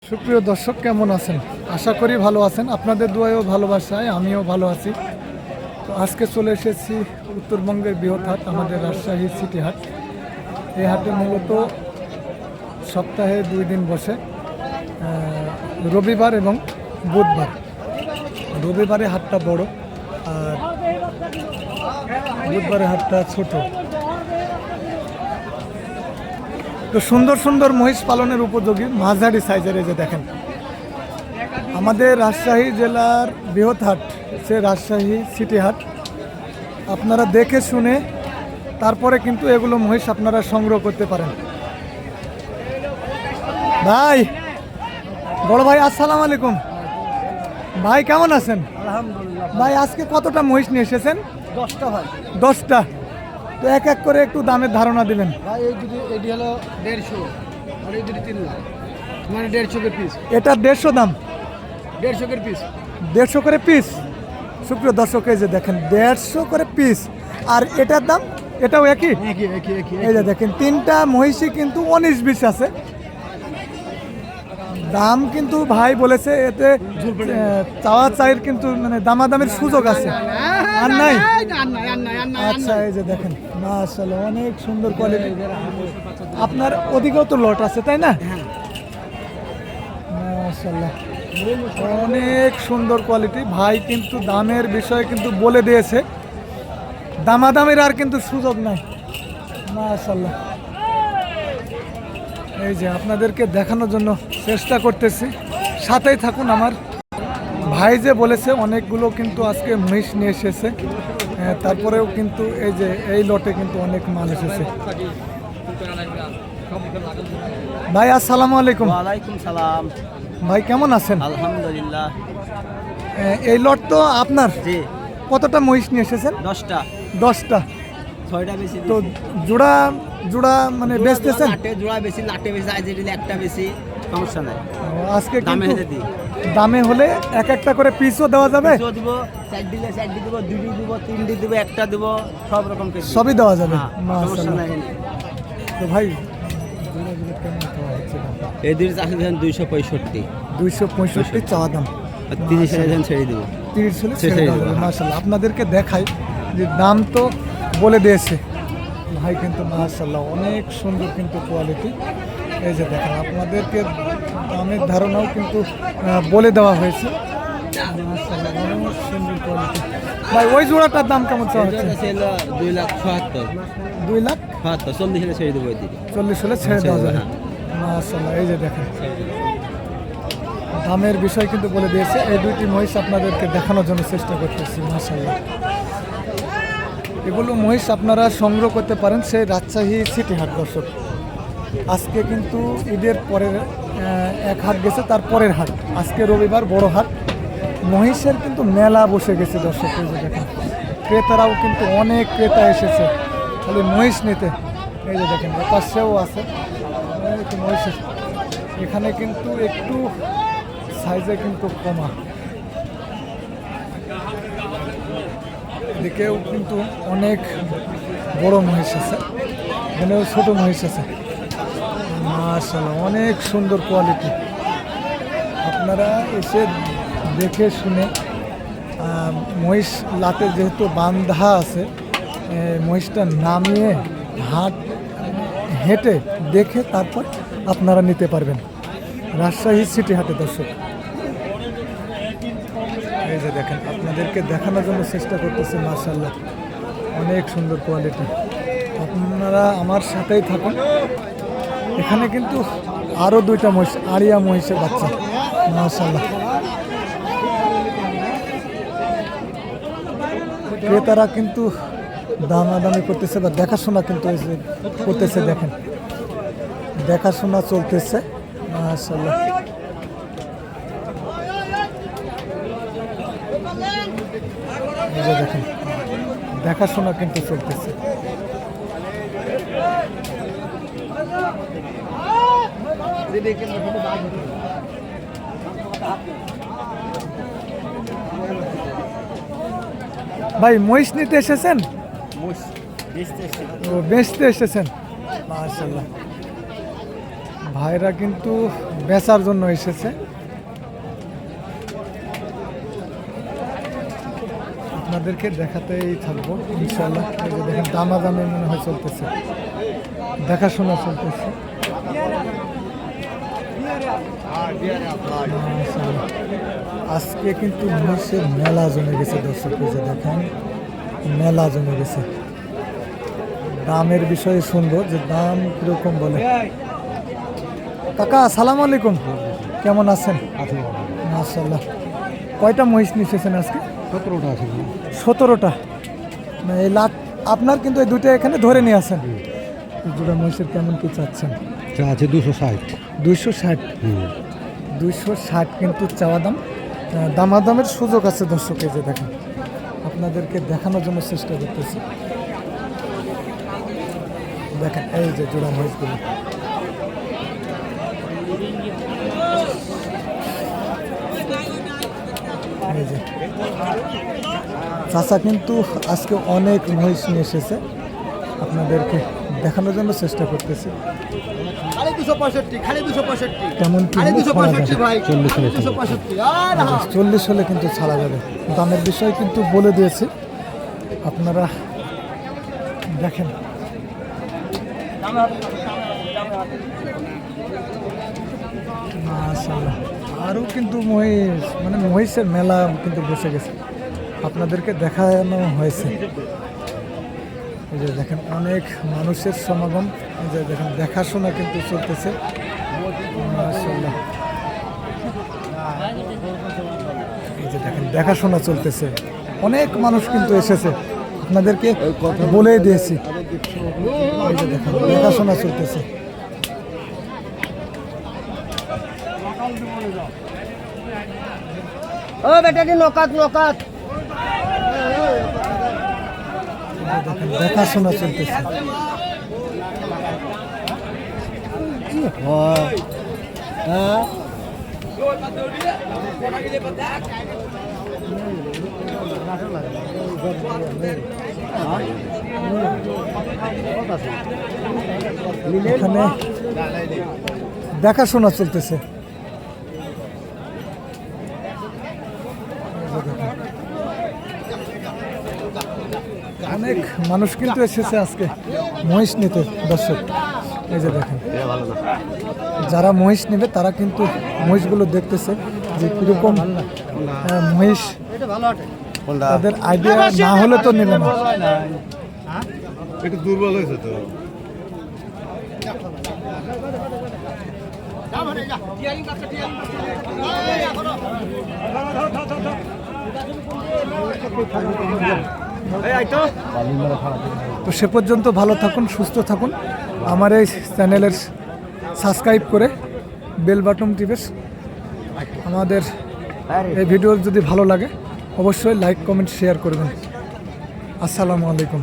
সুপ্রিয় দর্শক, কেমন আছেন? আশা করি ভালো আছেন। আপনাদের দোয়ায়ও ভালোবাসায় আমিও ভালো আছি। তো আজকে চলে এসেছি উত্তরবঙ্গের বৃহৎ হাট, আমাদের রাজশাহী সিটি হাট। এই হাটে মূলত সপ্তাহে 2 দিন বসে, রবিবার এবং বুধবার। রবিবারে হাটটা বড় আর বুধবারে হাটটা ছোট। তো সুন্দর সুন্দর মহিষ পালনের উপযোগী মাঝারি সাইজের এই যে দেখেন, আমাদের রাজশাহী জেলার বৃহৎ হাট, সে রাজশাহী সিটি হাট। আপনারা দেখে শুনে তারপরে কিন্তু এগুলো মহিষ আপনারা সংগ্রহ করতে পারেন। ভাই, বড় ভাই, আসসালামু আলাইকুম। ভাই কেমন আছেন? আলহামদুলিল্লাহ। ভাই আজকে কতটা মহিষ নিয়ে এসেছেন? 10টা ভাই। 10টা। তো এক এক করে একটু দামের ধারণা দিবেন। ভাই এই দুটি, এটি হলো 150 আর এই দুটি 3 লাখ, মানে 150 এর পিস। এটা 150 দাম, 150 এর পিস। 150 করে পিস। সুপ্রিয় দর্শক, এই যে দেখেন 150 করে পিস। আর এটার দাম এটাও একই। এই যে দেখেন, 3টা মহিষই কিন্তু 19-20 আছে। দাম কিন্তু ভাই বলেছে এতে চাওয়া চাইয়ের কিন্তু মানে দামাদামের সুযোগ আছে। আর নাই? আচ্ছা, এই যে দেখেন, মাশাআল্লাহ অনেক সুন্দর কোয়ালিটি। আপনার ওদিকেও তো লট আছে, তাই না? মাশাআল্লাহ অনেক সুন্দর কোয়ালিটি। ভাই কিন্তু দামের বিষয়ে কিন্তু বলে দিয়েছে, দামাদামের আর কিন্তু সুযোগ নাই। মাশাআল্লাহ, এই যে আপনাদেরকে দেখানোর জন্য চেষ্টা করতেছি, সাথেই থাকুন আমার। ভাই যে বলেছে অনেকগুলো কিন্তু আজকে মহিষ নিয়ে এসেছে, তারপরেও কিন্তু এই যে এই লটে কিন্তু অনেক মাল এসেছে। ভাই আসসালামু আলাইকুম। ওয়ালাইকুম সালাম। ভাই কেমন আছেন? আলহামদুলিল্লাহ। এই লট তো আপনার? জি। কতটা মহিষ নিয়ে এসেছেন? 10টা। 10টা। 6টা বেশি তো জোড়া জোড়া মানে বেচতেছেন? জোড়া বেশি, লাটে বেশি, আইজে দিলে একটা বেশি, সমস্যা নাই। আজকে দামে কিন্তু হেঁটে দিই। দামে হলে এক একটা করে পিসও দেওয়া যাবে? পিসও দিব, সাইড দিলে সাইড দিব, দুটি দিব, তিনটি দিব, একটা দিব, সব রকম কেজি। সবই দেওয়া যাবে। হ্যাঁ, সমস্যা মাশাআল্লাহ। নাই। তো ভাই জোড়াগুলো কেমন দেওয়া হচ্ছে দাম? এই দুই চাষি দেন 265, 265 চাওয়া দাম। 30 দেন ছেড়ে দিব। 30 হলে ছেড়ে ছেড়ে দেওয়া দেবো, যাবে। হ্যাঁ। মাশাআল্লাহ, আপনাদেরকে দেখাই যে দাম তো বলে দিয়েছে ভাই, কিন্তু মাশাআল্লাহ অনেক সুন্দর কিন্তু কোয়ালিটি। এই যে দেখেন, আপনাদেরকে দামের ধারণাও কিন্তু বলে দেওয়া হয়েছে। মাশাআল্লাহ অনেক সুন্দর কোয়ালিটি। ভাই ওই জোড়াটার দাম কেমন চাওয়া হচ্ছে? 2,77,000, 2,70,000। 40 হলে ছেড়ে দেবো এদিকে। 40 হলে ছেড়ে দেওয়া যাবে। হ্যাঁ। মাশাআল্লাহ, এই যে দেখেন দামের বিষয় কিন্তু বলে দিয়েছে। এই দুইটি মহিষ আপনাদেরকে দেখানোর জন্য চেষ্টা করতেছি। মাশাআল্লাহ, এগুলো মহিষ আপনারা সংগ্রহ করতে পারেন সেই রাজশাহী সিটি হাট। দর্শক, আজকে কিন্তু ঈদের পরের এক হাট গেছে, তার পরের হাট আজকে রবিবার, বড় হাট। মহিষের কিন্তু মেলা বসে গেছে দর্শক। এই যে দেখেন, ক্রেতারাও কিন্তু অনেক ক্রেতা এসেছে খালি মহিষ নিতে। এই যে দেখেন পাশেও আছে অনেক মহিষ। এখানে কিন্তু একটু সাইজে কিন্তু কমা, এদিকেও কিন্তু অনেক বড় মহিষ আছে, এখানেও ছোট মহিষ আছে। মাশাআল্লাহ অনেক সুন্দর কোয়ালিটি। আপনারা এসে দেখে শুনে, মহিষ লাটে যেহেতু বান্ধা আছে, মহিষটা নামিয়ে হেঁটে দেখে তারপর আপনারা নিতে পারবেন রাজশাহী সিটি হাটে। দর্শক, এই যে দেখেন, আপনাদেরকে দেখানোর জন্য চেষ্টা করতেছে। মাশাআল্লাহ অনেক সুন্দর কোয়ালিটি। আপনারা আমার সাথেই থাকুন। এখানে কিন্তু আরও 2টা মহিষ, আড়িয়া মহিষের বাচ্চা। মাশাআল্লাহ, ক্রেতারা কিন্তু দামাদামি করতেছে বা দেখাশোনা কিন্তু করতেছে। দেখেন, দেখাশোনা চলতেছে। মাশাআল্লাহ, এই যে দেখেন দেখাশোনা কিন্তু চলতেছে। ভাই মহিষ নিতে এসেছেন? ও বেচতে এসেছেন। মাশাআল্লাহ ভাইরা কিন্তু বেচার জন্য এসেছে। আপনাদেরকে দেখাতেই থাকবো ইনশাআল্লাহ। এই যে দেখেন দামাদামি মনে হয় চলতেছে, দেখাশোনা চলতেছে। মাশাআল্লাহ। আজকে কিন্তু মহিষের মেলা জমে গেছে দর্শক, এই যে দেখেন মেলা জমে গেছে। দামের বিষয়ে শুনবো যে দাম কিরকম বলে। কাকা আসসালামু আলাইকুম, কেমন আছেন? মাশাআল্লাহ। কয়টা মহিষ নিয়েছেন আজকে? 17টা আছে। 17টা। এই লাখ আপনার কিন্তু এই দুটো এখানে ধরে নিয়ে আসেন। এই দুটো মহিষের কেমন কি চাচ্ছেন? আছে 260। 260। 260 কিন্তু চাওয়া দাম। দামাদামের সুযোগ আছে দর্শক, এই যে দেখেন আপনাদেরকে দেখানোর জন্য চেষ্টা করতেছি। দেখেন এই যে জোড়া মহিষগুলো, এই যে চাচা কিন্তু আজকে অনেক মহিষ নিয়ে এসেছে, আপনাদেরকে দেখানোর জন্য চেষ্টা করতেছি। খালি 265, খালি 265। কেমন কি খালি হলে ছাড়া 265 যাবে? ভাই, 265। আর 40 হলে কিন্তু ছাড়া যাবে। দামের বিষয় কিন্তু বলে দিয়েছি, আপনারা দেখেন। মাশাআল্লাহ। আরও কিন্তু মহিষ, মানে মহিষের মেলা কিন্তু বসে গেছে, আপনাদেরকে দেখানো হয়েছে। এই যে দেখেন অনেক মানুষের সমাগম, এই যে দেখেন দেখাশোনা কিন্তু চলতেছে। মাশাআল্লাহ। এই যে দেখেন দেখাশোনা চলতেছে, অনেক মানুষ কিন্তু এসেছে, আপনাদেরকে বলে দিয়েছি। এই যে দেখেন দেখাশোনা চলতেছে। ও বেটাটি নকাত নকাত। দেখেন দেখাশোনা চলতেছে। হ্যাঁ এখানে দেখাশোনা চলতেছে। অনেক মানুষ কিন্তু এসেছে আজকে মহিষ নিতে দর্শক, এই যে দেখেন যারা মহিষ নেবে তারা কিন্তু মহিষগুলো দেখতেছে যে কিরকম মহিষ, তাদের আইডিয়া না হলে তো নেবে না। একটু দুর্বল হয়েছে তো। তো সে পর্যন্ত ভালো থাকুন, সুস্থ থাকুন। আমার এই চ্যানেলের সাবস্ক্রাইব করে বেল বাটন টিপে আমাদের এই ভিডিও যদি ভালো লাগে অবশ্যই লাইক কমেন্ট শেয়ার করবেন। আসসালামু আলাইকুম।